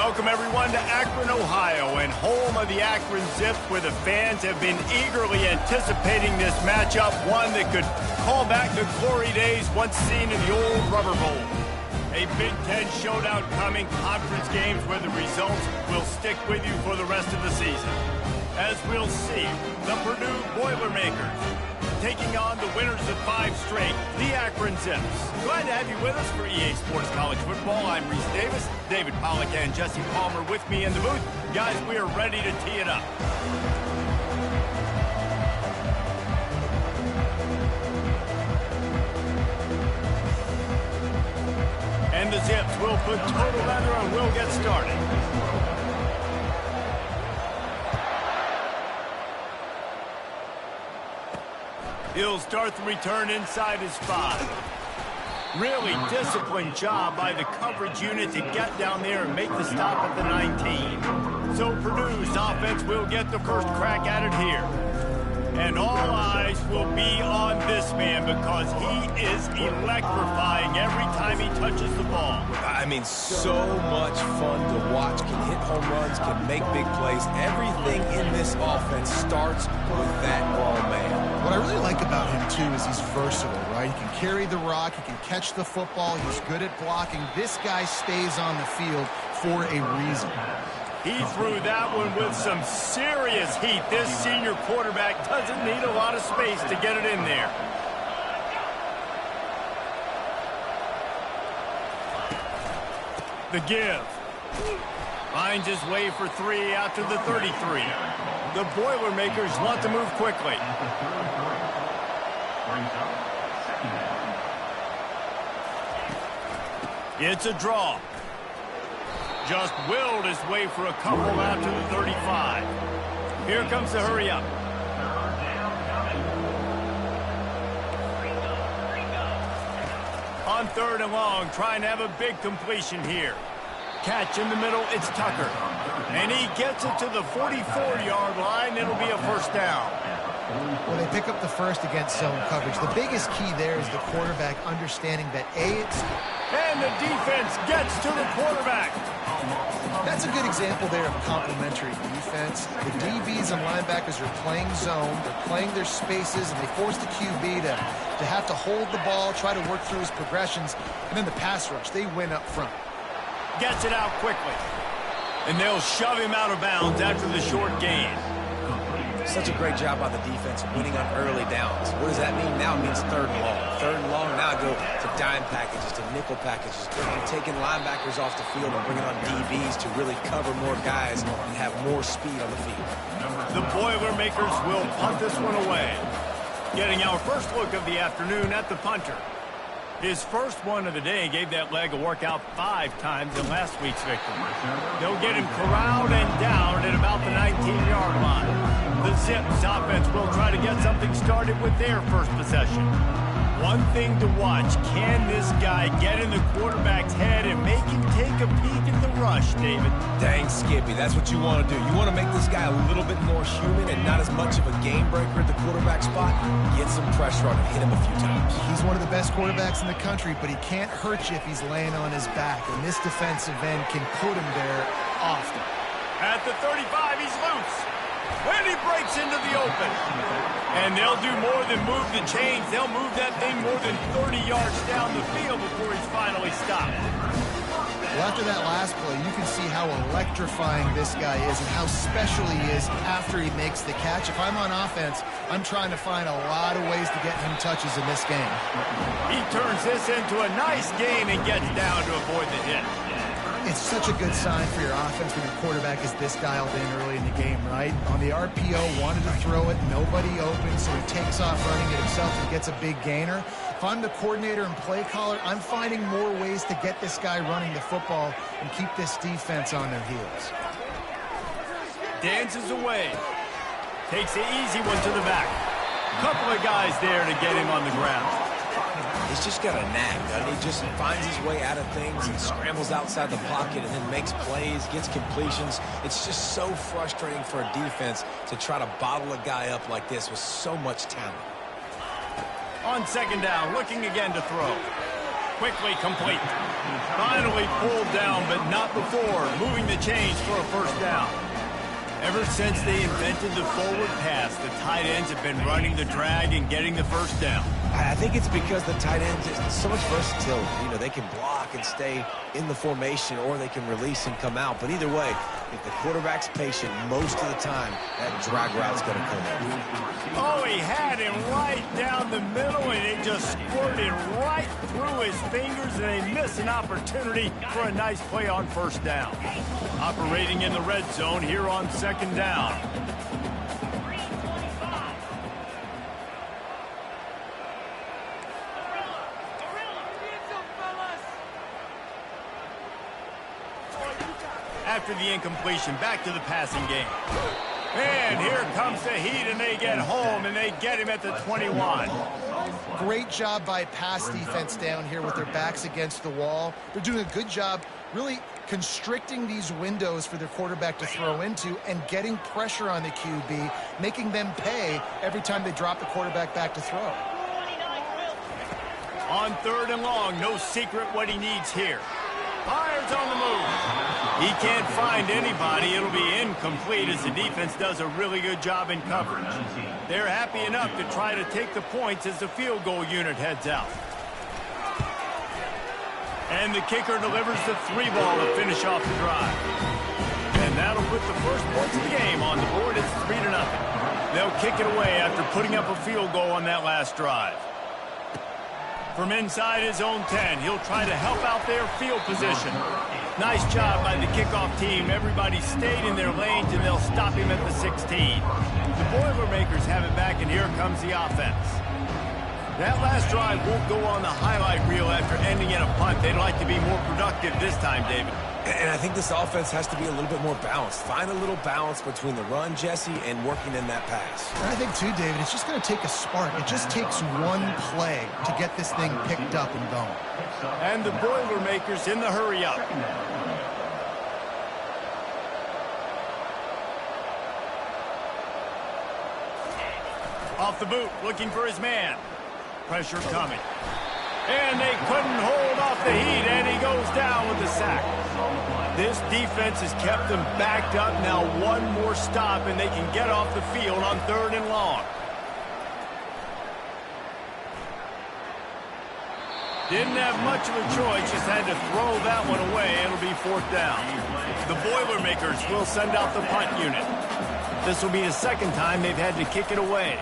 Welcome, everyone, to Akron, Ohio, and home of the Akron Zips, where the fans have been eagerly anticipating this matchup, one that could call back the glory days once seen in the old Rubber Bowl. A Big Ten showdown coming, conference games where the results will stick with you for the rest of the season. As we'll see, the Purdue Boilermakers taking on the winners of 5 straight, the Akron Zips. Glad to have you with us for EA Sports College Football. I'm Reese Davis, David Pollack and Jesse Palmer with me in the booth. Guys, we are ready to tee it up. And the Zips will put total leather and we'll get started. He'll start the return inside his 5. Really disciplined job by the coverage unit to get down there and make the stop at the 19. So Purdue's offense will get the first crack at it here. And all eyes will be on this man because he is electrifying every time he touches the ball. I mean, so much fun to watch. Can hit home runs, can make big plays. Everything in this offense starts with that ball man. What I really like about him, too, is he's versatile, right? He can carry the rock, he can catch the football, he's good at blocking. This guy stays on the field for a reason. He threw that one with some serious heat. This senior quarterback doesn't need a lot of space to get it in there. The give. Finds his way for 3 out to the 33. The Boilermakers want to move quickly. It's a draw. Just willed his way for a couple out to the 35. Here comes the hurry up. On 3rd and long, trying to have a big completion here. Catch in the middle, it's Tucker. And he gets it to the 44-yard line. It'll be a first down. Well, they pick up the first against zone coverage. The biggest key there is the quarterback understanding that, it's... And the defense gets to the quarterback. That's a good example there of complementary defense. The DBs and linebackers are playing zone, they're playing their spaces, and they force the QB to have to hold the ball, try to work through his progressions, and then the pass rush, they win up front. Gets it out quickly. And they'll shove him out of bounds after the short gain. Such a great job by the defense winning on early downs. What does that mean? Now it means 3rd and long. 3rd and long, now go to dime packages, to nickel packages. They're taking linebackers off the field and bringing on DBs to really cover more guys and have more speed on the field. The Boilermakers will punt this one away. Getting our first look of the afternoon at the punter. His first one of the day gave that leg a workout 5 times in last week's victory. They'll get him corralled and down at about the 19-yard line. The Zips offense will try to get something started with their first possession. One thing to watch, can this guy get in the quarterback's head and make him take a peek at the rush, David? Dang, Skippy, that's what you want to do. You want to make this guy a little bit more human and not as much of a game breaker at the quarterback spot. Get some pressure on him, hit him a few times. He's one of the best quarterbacks in the country, but he can't hurt you if he's laying on his back, and this defensive end can put him there often. At the 35, he's loose. And he breaks into the open. And they'll do more than move the chains. They'll move that thing more than 30 yards down the field before he's finally stopped. Well, after that last play, you can see how electrifying this guy is and how special he is after he makes the catch. If I'm on offense, I'm trying to find a lot of ways to get him touches in this game. He turns this into a nice gain and gets down to avoid the hit. It's such a good sign for your offense when your quarterback is this dialed in early in the game, right? On the RPO, wanted to throw it, nobody open, so he takes off running it himself and gets a big gainer. If I'm the coordinator and play caller, I'm finding more ways to get this guy running the football and keep this defense on their heels. Dances away. Takes the easy one to the back. Couple of guys there to get him on the ground. He's just got a knack, doesn't he? Just finds his way out of things and scrambles outside the pocket and then makes plays, gets completions. It's just so frustrating for a defense to try to bottle a guy up like this with so much talent. On 2nd down, looking again to throw. Quickly complete. Finally pulled down, but not before. Moving the chains for a first down. Ever since they invented the forward pass, the tight ends have been running the drag and getting the first down. I think it's because the tight ends is so much versatility. You know, they can block and stay in the formation, or they can release and come out. But either way, if the quarterback's patient, most of the time, that drag route's going to come in. Oh, he had him right down the middle, and it just squirted right through his fingers, and they miss an opportunity for a nice play on first down. Operating in the red zone here on second down. After the incompletion, back to the passing game. And here comes the heat, and they get home, and they get him at the 21. Great job by pass defense down here with their backs against the wall. They're doing a good job really constricting these windows for their quarterback to throw into and getting pressure on the QB, making them pay every time they drop the quarterback back to throw. On third and long, no secret what he needs here. Fires on the move. He can't find anybody. It'll be incomplete as the defense does a really good job in coverage. They're happy enough to try to take the points as the field goal unit heads out. And the kicker delivers the 3-ball to finish off the drive. And that'll put the first points of the game on the board. It's 3-0. They'll kick it away after putting up a field goal on that last drive. From inside his own 10, he'll try to help out their field position. Nice job by the kickoff team. Everybody stayed in their lanes, and they'll stop him at the 16. The Boilermakers have it back, and here comes the offense. That last drive won't go on the highlight reel after ending in a punt. They'd like to be more productive this time, David. And I think this offense has to be a little bit more balanced. Find a little balance between the run, Jesse, and working in that pass. And I think, too, David, it's just going to take a spark. It just takes one play to get this thing picked up and going. And the Boilermakers in the hurry-up. Off the boot, looking for his man. Pressure coming. And they couldn't hold off the heat, and he goes down with the sack. This defense has kept them backed up. Now one more stop, and they can get off the field on third and long. Didn't have much of a choice, just had to throw that one away. It'll be fourth down. The Boilermakers will send out the punt unit. This will be the second time they've had to kick it away.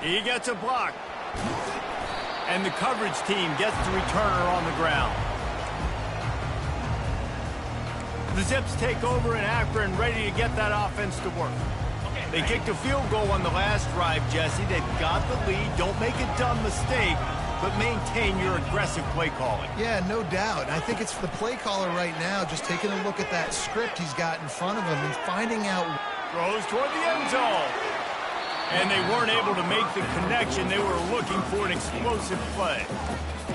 He gets a block. And the coverage team gets the returner on the ground. The Zips take over in Akron, ready to get that offense to work. They kicked a field goal on the last drive, Jesse. They've got the lead. Don't make a dumb mistake, but maintain your aggressive play calling. Yeah, no doubt. I think it's the play caller right now just taking a look at that script he's got in front of him and finding out. Throws toward the end zone. And they weren't able to make the connection. They were looking for an explosive play.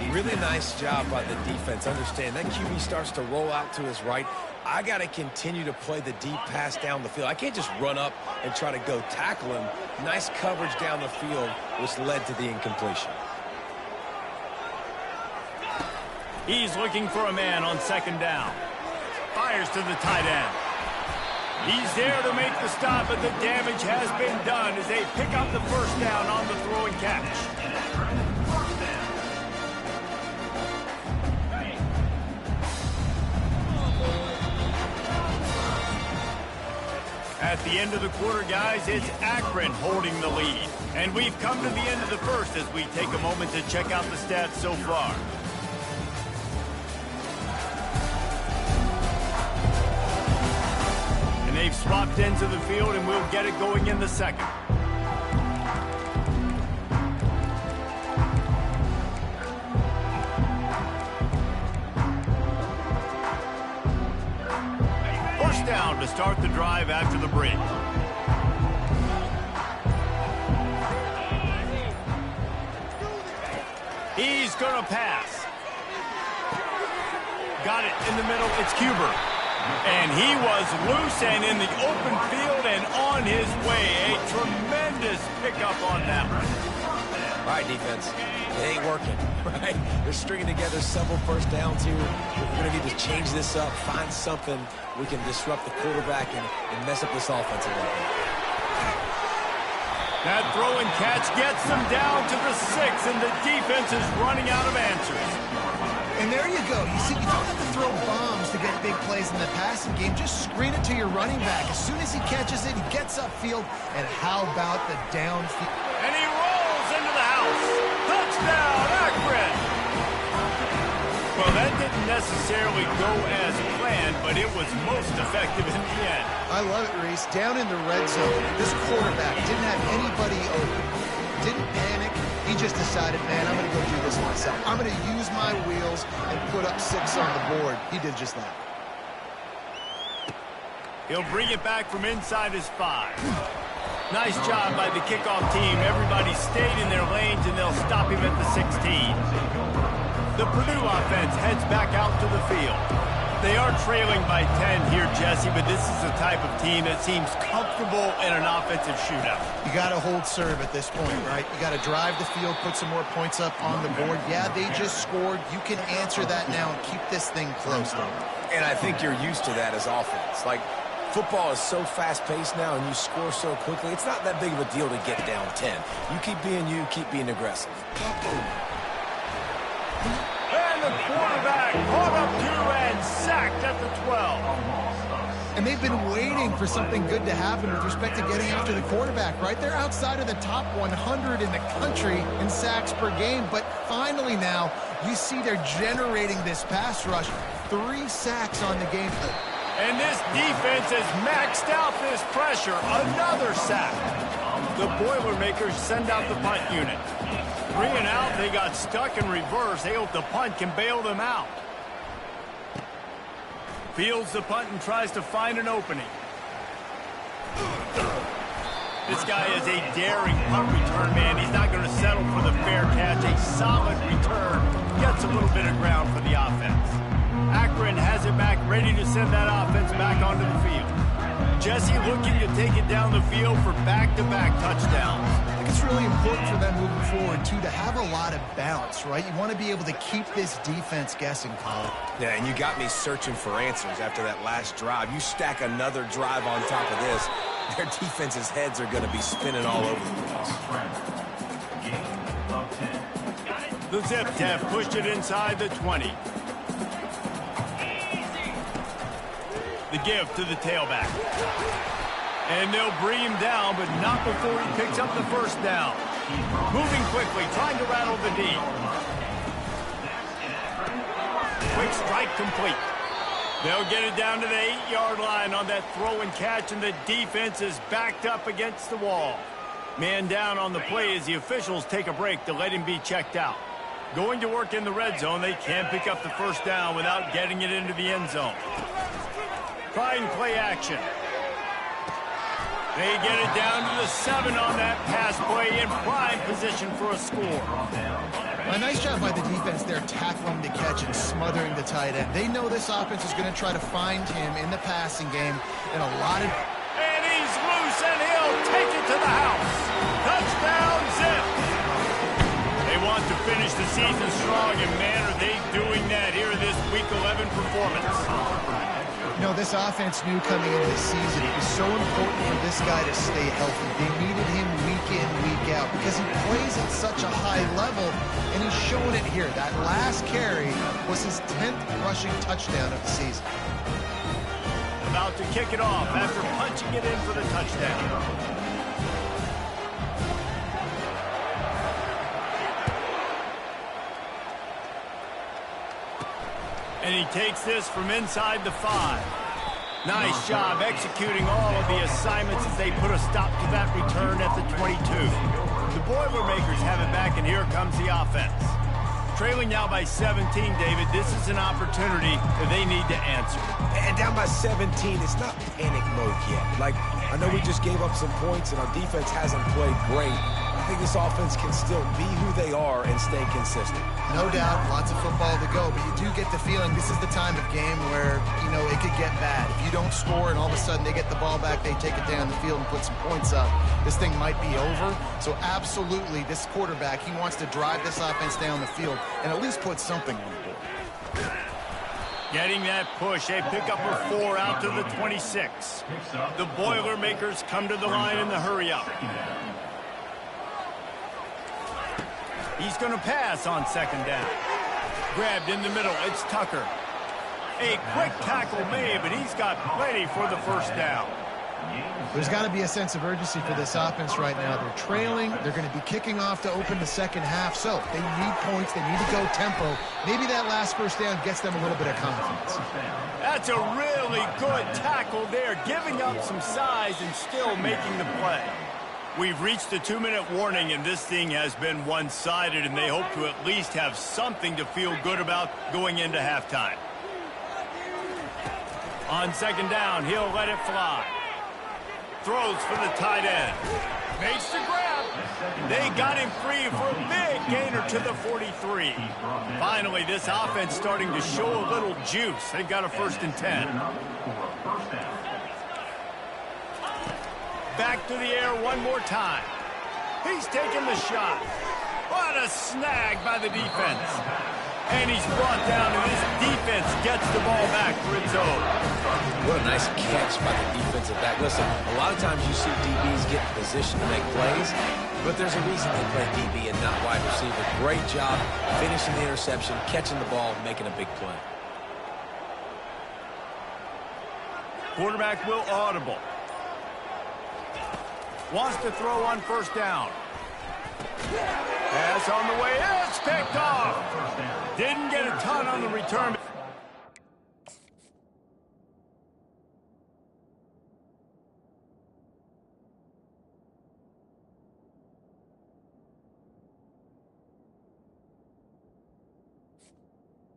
Really nice job by the defense. Understand, that QB starts to roll out to his right. I got to continue to play the deep pass down the field. I can't just run up and try to go tackle him. Nice coverage down the field, which led to the incompletion. He's looking for a man on second down. Fires to the tight end. He's there to make the stop, but the damage has been done as they pick up the first down on the throw and catch. At the end of the quarter, guys, it's Akron holding the lead. And we've come to the end of the first as we take a moment to check out the stats so far. And they've swapped into the field, and we'll get it going in the second. First down to start the drive after the break. He's going to pass. Got it in the middle. It's Cuber. And he was loose and in the open field and on his way. A tremendous pickup on that one. All right, defense, it ain't working, right? They're stringing together several first downs here. We're going to need to change this up, find something we can disrupt the quarterback and mess up this offense a little bit. That throw and catch gets them down to the 6, and the defense is running out of answers. And there you go. You see, you don't have to throw bombs to get big plays in the passing game. Just screen it to your running back. As soon as he catches it, he gets upfield. And how about the downfield? And he rolls into the house. Touchdown, Akron! Well, that didn't necessarily go as planned, but it was most effective in the end. I love it, Reese. Down in the red zone, this quarterback didn't have anybody open. Didn't panic. He just decided, man, I'm going to go do this myself. I'm going to use my wheels and put up 6 on the board. He did just that. He'll bring it back from inside his 5. Nice job by the kickoff team. Everybody stayed in their lanes, and they'll stop him at the 16. The Purdue offense heads back out to the field. They are trailing by 10 here, Jesse, but this is the type of team that seems comfortable in an offensive shootout. You got to hold serve at this point, right? You got to drive the field, put some more points up on the board. Yeah, they just scored. You can answer that now and keep this thing close. And I think you're used to that as offense. Like, football is so fast-paced now, and you score so quickly, it's not that big of a deal to get down 10. You keep being aggressive. And the quarterback caught up to and sacked at the 12. And they've been waiting for something good to happen with respect to getting after the quarterback, right? They're outside of the top 100 in the country in sacks per game, but finally now you see they're generating this pass rush. 3 sacks on the game. And this defense has maxed out this pressure. Another sack. The Boilermakers send out the punt unit. 3 and out, they got stuck in reverse. They hope the punt can bail them out. Fields the punt and tries to find an opening. This guy is a daring punt return man. He's not going to settle for the fair catch. A solid return. Gets a little bit of ground for the offense. Akron has it back, ready to send that offense back onto the field. Jesse looking to take it down the field for back-to-back touchdowns. I think it's really important for them moving forward, too, to have a lot of bounce, right? You want to be able to keep this defense guessing, Colin. Yeah, and you got me searching for answers after that last drive. You stack another drive on top of this, their defense's heads are going to be spinning all over the place. The Zip have pushed it inside the 20. The give to the tailback. And they'll bring him down, but not before he picks up the first down. Moving quickly, trying to rattle the D. Quick strike complete. They'll get it down to the 8-yard line on that throw and catch, and the defense is backed up against the wall. Man down on the play as the officials take a break to let him be checked out. Going to work in the red zone, they can't pick up the first down without getting it into the end zone. Trying play action. They get it down to the 7 on that pass play in prime position for a score. A nice job by the defense there, tackling the catch and smothering the tight end. They know this offense is going to try to find him in the passing game in a lot of... And he's loose, and he'll take it to the house. Touchdown, Zip. They want to finish the season strong, and man, are they doing that here in this Week 11 performance. You know, this offense knew coming into the season it was so important for this guy to stay healthy. They needed him week in, week out because he plays at such a high level, and he's showing it here. That last carry was his 10th rushing touchdown of the season. About to kick it off after punching it in for the touchdown. And he takes this from inside the 5. Nice job executing all of the assignments as they put a stop to that return at the 22. The Boilermakers have it back, and here comes the offense. Trailing now by 17, David, this is an opportunity that they need to answer. And down by 17, it's not panic mode yet. Like, I know we just gave up some points and our defense hasn't played great. I think this offense can still be who they are and stay consistent. No doubt, lots of football to go, but you do get the feeling this is the time of game where, you know, it could get bad. If you don't score and all of a sudden they get the ball back, they take it down the field and put some points up, this thing might be over. So absolutely, this quarterback, he wants to drive this offense down the field and at least put something on the board. Getting that push, a pickup of 4 out to the 26. The Boilermakers come to the line in the hurry-up. He's going to pass on second down. Grabbed in the middle, it's Tucker. A quick tackle made, but he's got plenty for the first down. There's got to be a sense of urgency for this offense right now. They're trailing. They're going to be kicking off to open the second half. So they need points. They need to go tempo. Maybe that last first down gets them a little bit of confidence. That's a really good tackle there, giving up some size and still making the play. We've reached the 2-minute warning, and this thing has been one-sided, and they hope to at least have something to feel good about going into halftime. On second down, he'll let it fly. Throws for the tight end. Makes the grab. They got him free for a big gainer to the 43. Finally, this offense starting to show a little juice. They've got a 1st and 10. Back to the air one more time. He's taking the shot. What a snag by the defense. And he's brought down, and this defense gets the ball back for its own. What a nice catch by the defensive back. Listen, a lot of times you see DBs get in position to make plays, but there's a reason they play DB and not wide receiver. Great job finishing the interception, catching the ball, making a big play. Quarterback will audible. Wants to throw on first down. Pass on the way. It's picked off. Didn't get a ton on the return.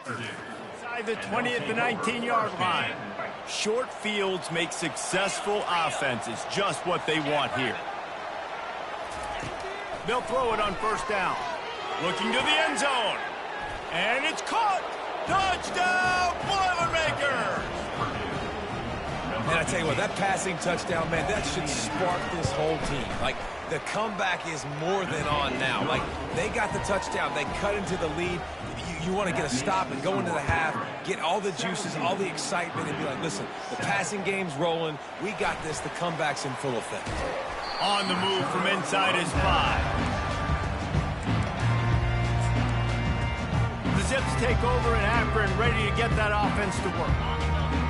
Inside the 20 at the 19-yard line. Short fields make successful offenses just what they want here. They'll throw it on first down. Looking to the end zone. And it's caught. Touchdown, Boilermakers! Man, I tell you what, that passing touchdown, man, that should spark this whole team. Like, the comeback is more than on now. Like, they got the touchdown. They cut into the lead. You want to get a stop and go into the half, get all the juices, all the excitement, and be like, listen, the passing game's rolling. We got this. The comeback's in full effect. On the move from inside his 5. The Zips take over in Akron, ready to get that offense to work.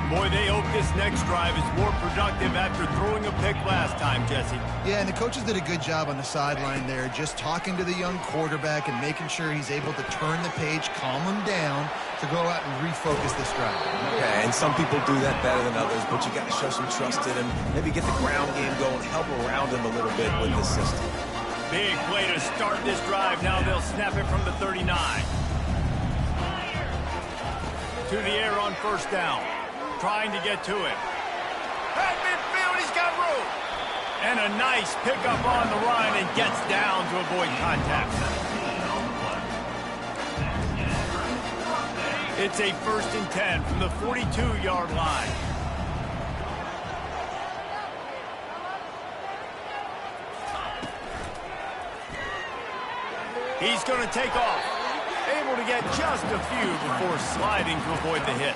Boy, they hope this next drive is more productive after throwing a pick last time, Jesse. Yeah, and the coaches did a good job on the sideline there, just talking to the young quarterback and making sure he's able to turn the page, calm him down to go out and refocus this drive. Yeah, and some people do that better than others, but you got to show some trust in him, maybe get the ground game going, help around him a little bit with this system. Big play to start this drive. Now they'll snap it from the 39. To the air on first down. Trying to get to it. At midfield, he's got room. And a nice pickup on the run and gets down to avoid contact. It's a 1st and 10 from the 42-yard line. He's going to take off. Able to get just a few before sliding to avoid the hit.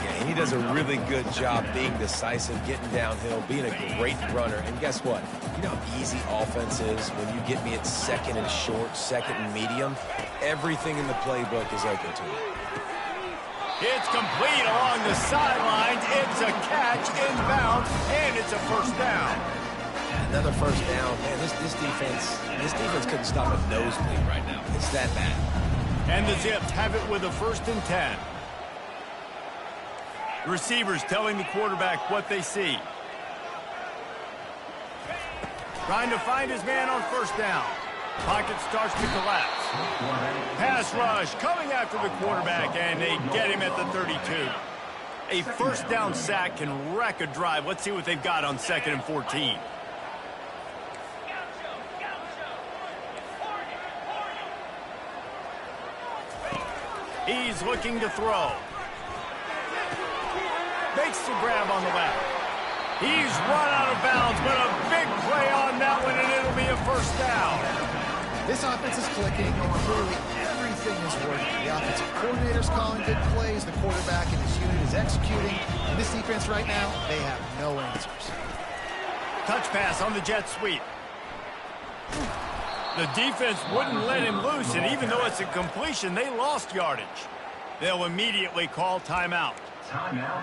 Yeah, he does a really good job being decisive, getting downhill, being a great runner. And guess what? You know how easy offense is when you get me at 2nd and short, 2nd and medium? Everything in the playbook is open to me. It's complete along the sidelines. It's a catch inbounds, and it's a first down. Another first down. Man, this defense couldn't stop a nosebleed right now. It's that bad. And the Zips have it with a 1st and 10. Receivers telling the quarterback what they see. Trying to find his man on first down. Pocket starts to collapse. Pass rush coming after the quarterback, and they get him at the 32. A first down sack can wreck a drive. Let's see what they've got on 2nd and 14. He's looking to throw. Makes the grab on the left. He's run out of bounds, but a big play on that one, and it'll be a first down. This offense is clicking, and clearly everything is working. The offensive coordinator's calling good plays. The quarterback and his unit is executing. And this defense right now, they have no answers. Touch pass on the jet sweep. The defense wouldn't let him loose, and even though it's a completion, they lost yardage. They'll immediately call timeout.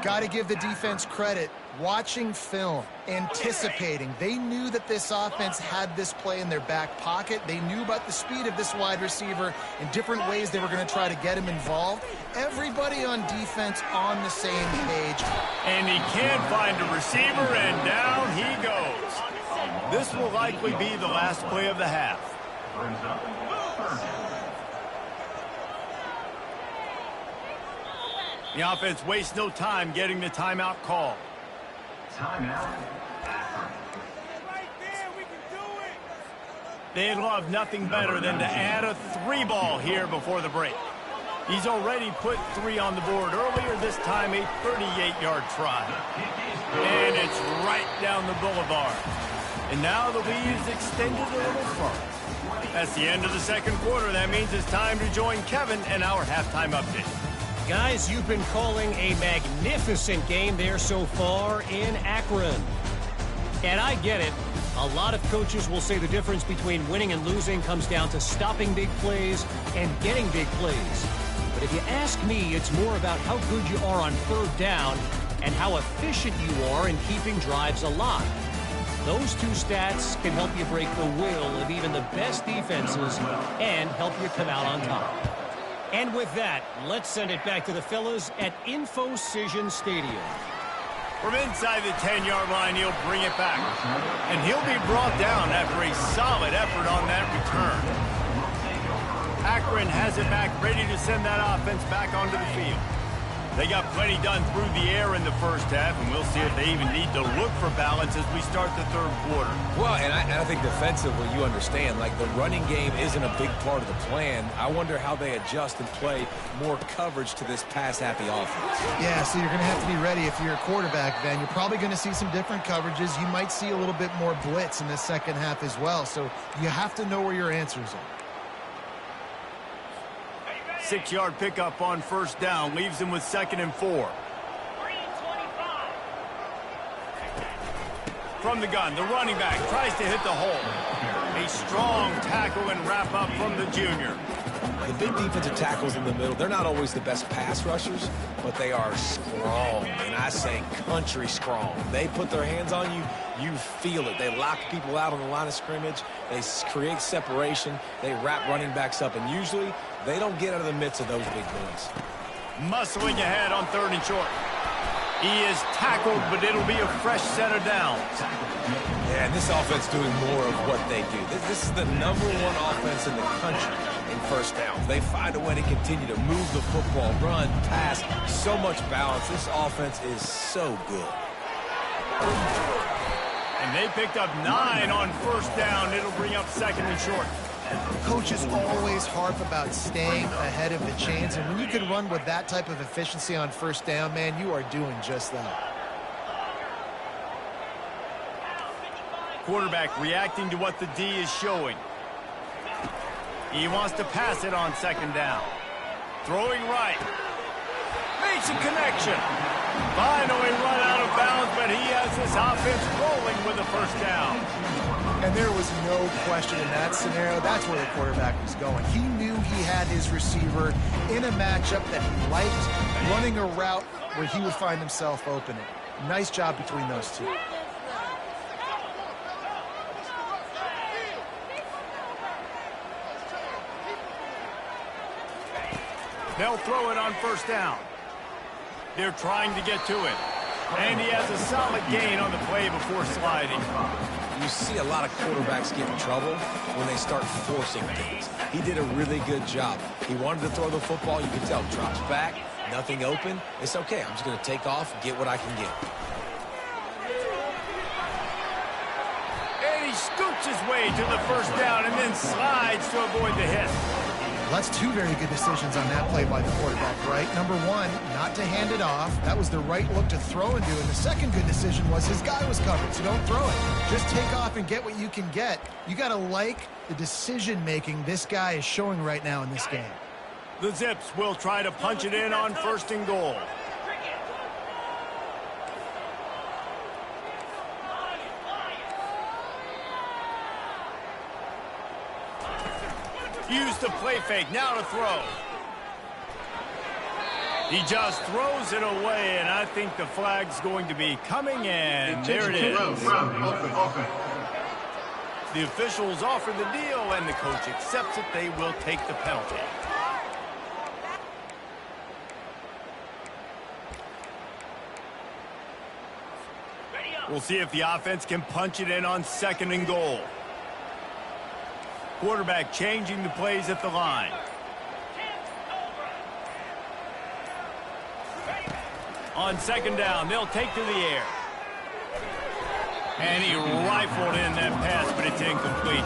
Got to give the defense credit. Watching film, anticipating. They knew that this offense had this play in their back pocket. They knew about the speed of this wide receiver and different ways they were going to try to get him involved. Everybody on defense on the same page. And he can't find a receiver, and down he goes. This will likely be the last play of the half. The offense wastes no time getting the timeout call. Timeout. They'd love nothing better than to add a 3-ball here before the break. He's already put 3 on the board earlier, this time a 38-yard try. And it's right down the boulevard. And now the lead is extended a little further. That's the end of the second quarter. That means it's time to join Kevin and our halftime update. Guys, you've been calling a magnificent game there so far in Akron. And I get it. A lot of coaches will say the difference between winning and losing comes down to stopping big plays and getting big plays. But if you ask me, it's more about how good you are on 3rd down and how efficient you are in keeping drives alive. Those 2 stats can help you break the will of even the best defenses and help you come out on top. And with that, let's send it back to the fellas at InfoCision Stadium. From inside the 10-yard line, he'll bring it back. And he'll be brought down after a solid effort on that return. Akron has it back, ready to send that offense back onto the field. They got plenty done through the air in the first half, and we'll see if they even need to look for balance as we start the 3rd quarter. Well, and I think defensively, you understand, like the running game isn't a big part of the plan. I wonder how they adjust and play more coverage to this pass-happy offense. Yeah, so you're going to have to be ready if you're a quarterback, Ben. You're probably going to see some different coverages. You might see a little bit more blitz in the second half as well, so you have to know where your answers are. 6-yard pickup on 1st down leaves him with 2nd and 4. From the gun, the running back tries to hit the hole. A strong tackle and wrap up from the junior. The big defensive tackles in the middle, they're not always the best pass rushers, but they are strong, and I say country strong. They put their hands on you, you feel it. They lock people out on the line of scrimmage. They create separation. They wrap running backs up, and usually they don't get out of the midst of those big boys. Muscling ahead on 3rd and short. He is tackled, but it'll be a fresh set of downs. Yeah, and this offense doing more of what they do. This is the #1 offense in the country in first downs. They find a way to continue to move the football, run, pass, so much balance. This offense is so good. And they picked up 9 on 1st down. It'll bring up 2nd and short. Coaches always harp about staying ahead of the chains, and when you can run with that type of efficiency on 1st down, man, you are doing just that. Quarterback reacting to what the D is showing. He wants to pass it on 2nd down. Throwing right. Makes a connection. Finally run out of bounds, but he has this offense rolling with a 1st down. And there was no question in that scenario. That's where the quarterback was going. He knew he had his receiver in a matchup that he liked, running a route where he would find himself opening. Nice job between those two. They'll throw it on 1st down. They're trying to get to it. And he has a solid gain on the play before sliding. You see a lot of quarterbacks get in trouble when they start forcing things. He did a really good job. He wanted to throw the football. You can tell, drops back, Nothing open. It's okay. I'm just going to take off and get what I can get. And he scoots his way to the first down and then slides to avoid the hit. Well, that's two very good decisions on that play by the quarterback, right? Number one, not to hand it off. That was the right look to throw into. And the second good decision was his guy was covered, so don't throw it. Just take off and get what you can get. You got to like the decision-making this guy is showing right now in this game. The Zips will try to punch it in on 1st and goal. Use the play fake, now to throw. He just throws it away, and I think the flag's going to be coming, and there it is. The officials offer the deal, and the coach accepts it. They will take the penalty. We'll see if the offense can punch it in on 2nd and goal. Quarterback changing the plays at the line. On 2nd down, they'll take to the air. And he rifled in that pass, but it's incomplete.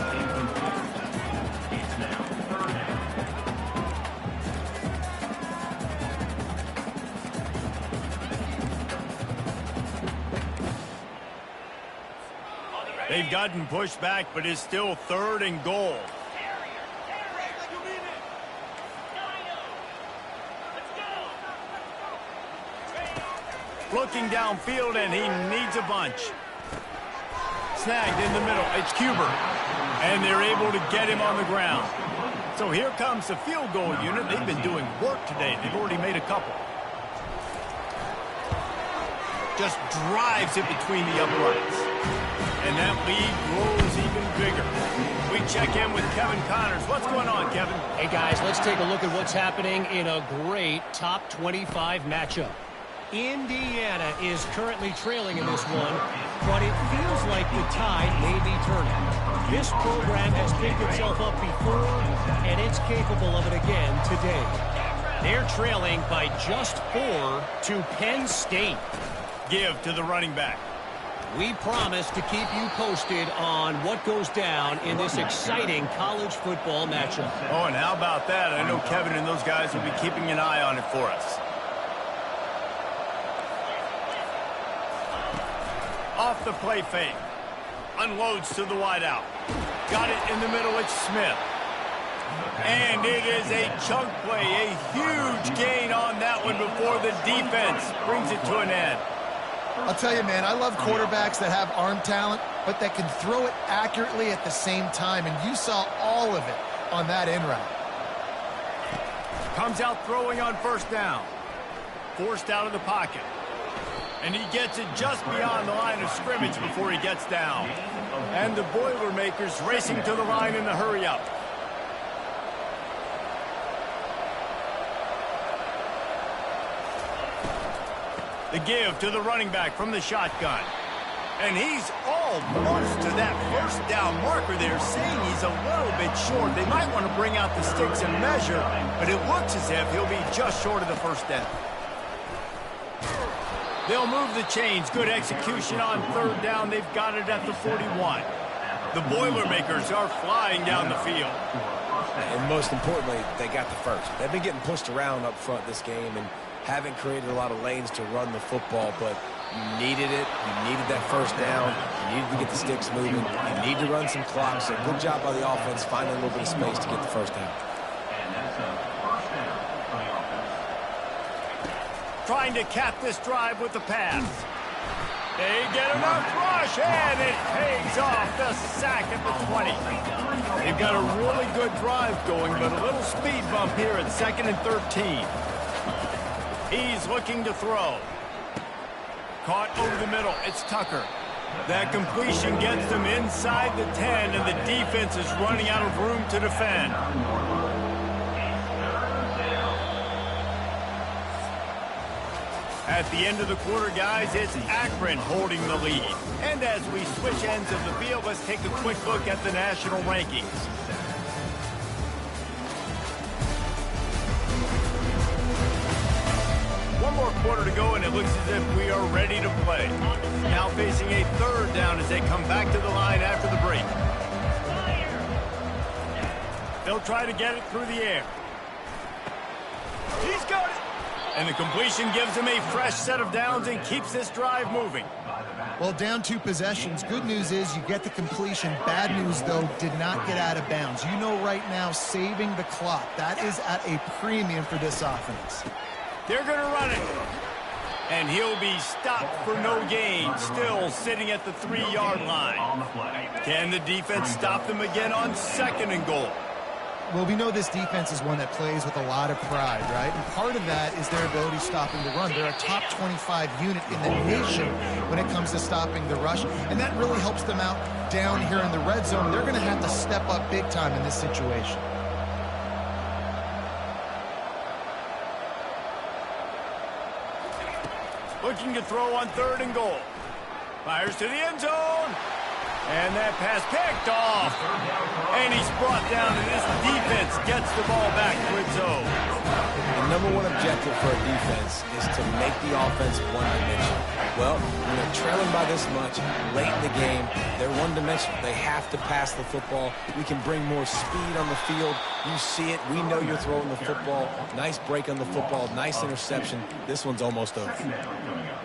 They've gotten pushed back, but it's still 3rd and goal. Looking downfield, and he needs a bunch. Snagged in the middle. It's Cuber. And they're able to get him on the ground. So here comes the field goal unit. They've been doing work today. They've already made a couple. Just drives it between the uprights. And that lead grows even bigger. We check in with Kevin Connors. What's going on, Kevin? Hey, guys, let's take a look at what's happening in a great top 25 matchup. Indiana is currently trailing in this one, but it feels like the tide may be turning. This program has picked itself up before, and it's capable of it again today. They're trailing by just 4 to Penn State. Give to the running back. We promise to keep you posted on what goes down in this exciting college football matchup. Oh, and how about that? I know Kevin and those guys will be keeping an eye on it for us. Off the play fake. Unloads to the wideout. Got it in the middle. It's Smith. And it is a chunk play. A huge gain on that one before the defense brings it to an end. I'll tell you, man, I love quarterbacks that have arm talent, but that can throw it accurately at the same time. And you saw all of it on that in route. Comes out throwing on 1st down. Forced out of the pocket. And he gets it just beyond the line of scrimmage before he gets down. And the Boilermakers racing to the line in a hurry-up. The give to the running back from the shotgun. And he's almost to that 1st down marker there, saying he's a little bit short. They might want to bring out the sticks and measure, but it looks as if he'll be just short of the 1st down. They'll move the chains. Good execution on 3rd down. They've got it at the 41. The Boilermakers are flying down the field. And most importantly, they got the first. They've been getting pushed around up front this game and haven't created a lot of lanes to run the football, but you needed it. You needed that 1st down. You needed to get the sticks moving. You need to run some clock. So good job by the offense finding a little bit of space to get the 1st down. Trying to cap this drive with the pass. They get enough rush, and it pays off the sack at the 20. They've got a really good drive going, but a little speed bump here at 2nd and 13. He's looking to throw. Caught over the middle. It's Tucker. That completion gets them inside the 10, and the defense is running out of room to defend. At the end of the quarter, guys, it's Akron holding the lead. And as we switch ends of the field, let's take a quick look at the national rankings. fourth quarter to go, and it looks as if we are ready to play. Now facing a third down as they come back to the line after the break. They'll try to get it through the air. He's got it. And the completion gives him a fresh set of downs and keeps this drive moving. Well, down 2 possessions. Good news is you get the completion. Bad news, though, did not get out of bounds. You know right now, saving the clock. That is at a premium for this offense. They're going to run it. And he'll be stopped for no gain, still sitting at the 3-yard line. Can the defense stop them again on 2nd and goal? Well, we know this defense is one that plays with a lot of pride, right? And part of that is their ability stopping the run. They're a top 25 unit in the nation when it comes to stopping the rush, and that really helps them out down here in the red zone. They're going to have to step up big time in this situation. Looking to throw on 3rd and goal. Fires to the end zone. And that pass picked off. And he's brought down, and this defense gets the ball back to its own. The number one objective for a defense is to make the offense one-dimensional. Well, when they're trailing by this much late in the game, they're one-dimensional. They have to pass the football. We can bring more speed on the field. You see it. We know you're throwing the football. Nice break on the football. Nice interception. This one's almost over.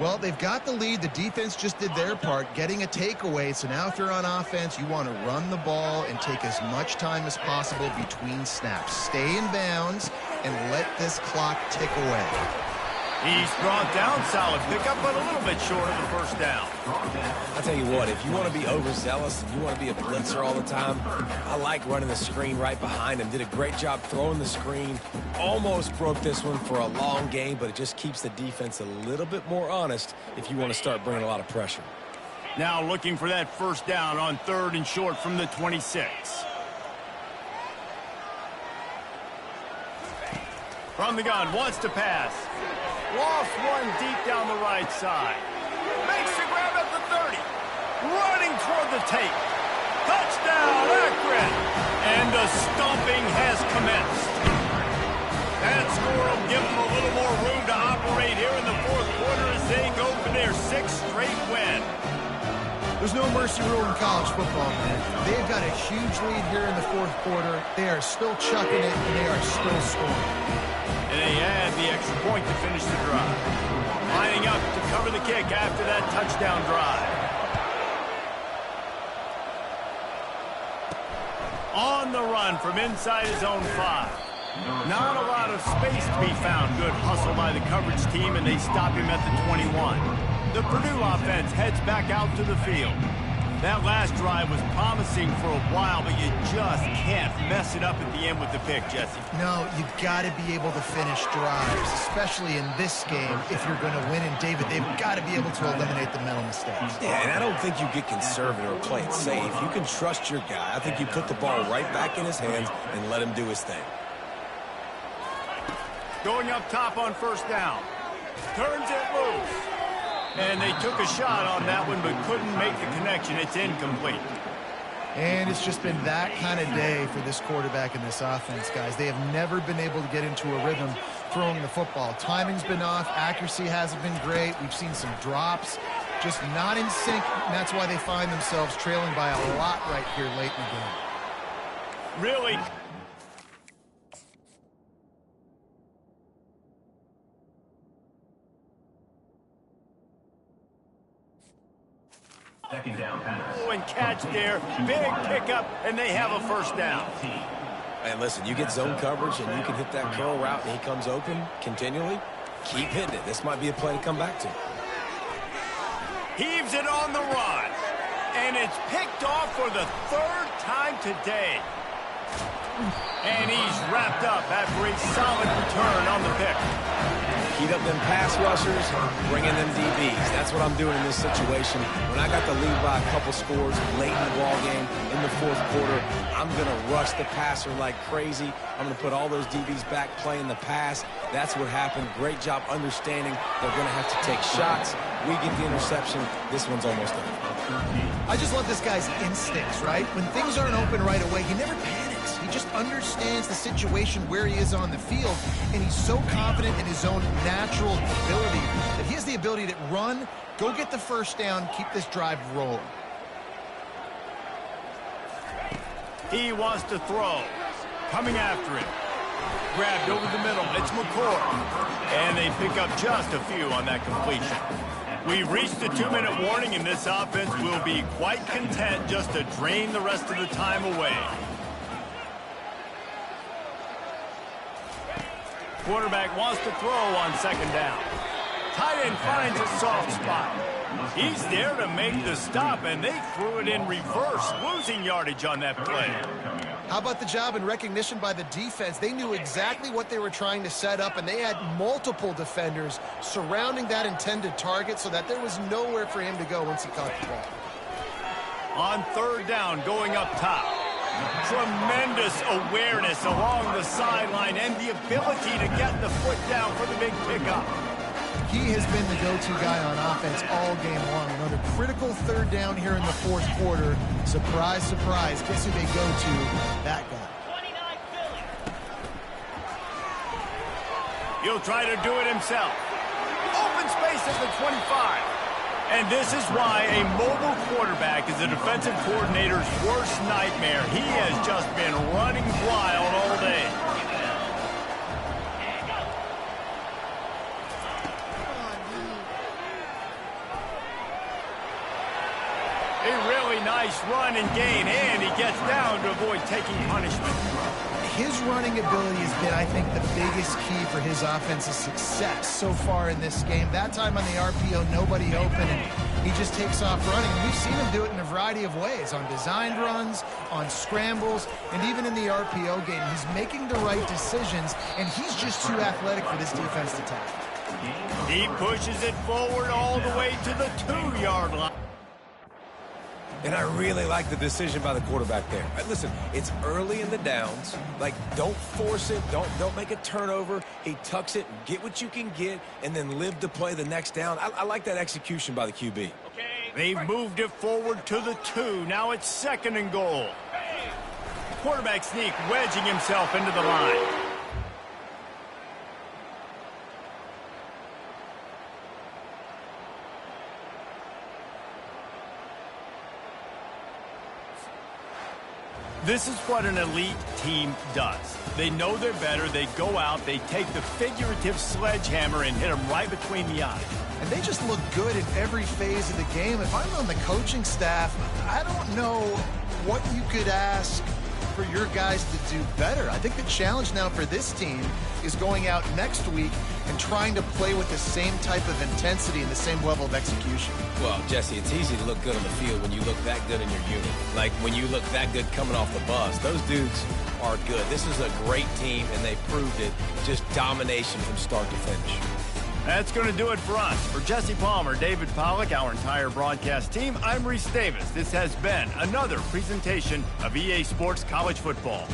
Well, they've got the lead. The defense just did their part, getting a takeaway. So now if you're on offense, you want to run the ball and take as much time as possible between snaps. Stay in bounds and let this clock tick away. He's brought down, solid pickup, but a little bit short of the first down. I'll tell you what, if you want to be overzealous and you want to be a blitzer all the time, I like running the screen right behind him. Did a great job throwing the screen. Almost broke this one for a long game, but it just keeps the defense a little bit more honest if you want to start bringing a lot of pressure. Now looking for that first down on 3rd and short from the 26. From the gun, wants to pass. Lost one deep down the right side. Makes the grab at the 30. Running toward the tape. Touchdown, Akron. And the stomping has commenced. That score will give them a little more room to operate here in the fourth quarter as they go for their 6th straight win. There's no mercy rule in college football, man. They've got a huge lead here in the fourth quarter. They are still chucking it, and they are still scoring. And they add the extra point to finish the drive. Lining up to cover the kick after that touchdown drive. On the run from inside his own 5. Not a lot of space to be found. Good hustle by the coverage team, and they stop him at the 21. The Purdue offense heads back out to the field. That last drive was promising for a while, but you just can't mess it up at the end with the pick, Jesse. No, you've got to be able to finish drives, especially in this game if you're going to win. And, David, they've got to be able to eliminate the mental mistakes. Yeah, and I don't think you get conservative or play it safe. You can trust your guy. I think you put the ball right back in his hands and let him do his thing. Going up top on first down. Turns it loose. And they took a shot on that one, but couldn't make the connection. It's incomplete. And it's just been that kind of day for this quarterback and this offense, guys. They have never been able to get into a rhythm throwing the football. Timing's been off. Accuracy hasn't been great. We've seen some drops. Just not in sync, and that's why they find themselves trailing by a lot right here late in the game. Really? Second down pass. And catch there. Big pickup, and they have a first down. And listen, you get zone coverage and you can hit that curl route and he comes open continually. Keep hitting it. This might be a play to come back to. Heaves it on the run. And it's picked off for the 3rd time today. And he's wrapped up after a solid return on the pick. Heat up them pass rushers, bring in them DBs. That's what I'm doing in this situation. When I got the lead by a couple scores late in the ball game in the fourth quarter, I'm going to rush the passer like crazy. I'm going to put all those DBs back playing the pass. That's what happened. Great job understanding they're going to have to take shots. We get the interception. This one's almost over. I just love this guy's instincts, right? When things aren't open right away, he never panics. He just understands the situation where he is on the field, and he's so confident in his own natural ability that he has the ability to run, go get the first down, keep this drive rolling. He wants to throw. Coming after him. Grabbed over the middle. It's McCord. And they pick up just a few on that completion. We've reached the 2-minute warning, and this offense will be quite content just to drain the rest of the time away. Quarterback wants to throw on second down. Tight end finds a soft spot. He's there to make the stop, and they threw it in reverse, losing yardage on that play. How about the job and recognition by the defense? They knew exactly what they were trying to set up, and they had multiple defenders surrounding that intended target so that there was nowhere for him to go once he caught the ball. On third down, going up top. Tremendous awareness along the sideline and the ability to get the foot down for the big pickup. He has been the go-to guy on offense all game long. Another critical third down here in the fourth quarter. Surprise, surprise. Guess who they go to? That guy. He'll try to do it himself. Open space at the 25. And this is why a mobile quarterback is a defensive coordinator's worst nightmare. He has just been running wild all day. A really nice run and gain, and he gets down to avoid taking punishment. His running ability has been, I think, the biggest key for his offense's success so far in this game. That time on the RPO, nobody open, and he just takes off running. And we've seen him do it in a variety of ways, on designed runs, on scrambles, and even in the RPO game. He's making the right decisions, and he's just too athletic for this defense to tackle. He pushes it forward all the way to the 2-yard line. And I really like the decision by the quarterback there. Listen, it's early in the downs. Like, don't force it. Don't make a turnover. He tucks it, get what you can get, and then live to play the next down. I like that execution by the QB. They've moved it forward to the 2. Now it's 2nd and goal. Quarterback sneak, wedging himself into the line. This is what an elite team does. They know they're better. They go out. They take the figurative sledgehammer and hit them right between the eyes. And they just look good in every phase of the game. If I'm on the coaching staff, I don't know what you could ask for your guys to do better. I think the challenge now for this team is going out next week and trying to play with the same type of intensity and the same level of execution. Well, Jesse, it's easy to look good on the field when you look that good in your unit. Like when you look that good coming off the bus. Those dudes are good. This is a great team, and they proved it. Just domination from start to finish. That's going to do it for us. For Jesse Palmer, David Pollack, our entire broadcast team, I'm Reese Davis. This has been another presentation of EA Sports College Football.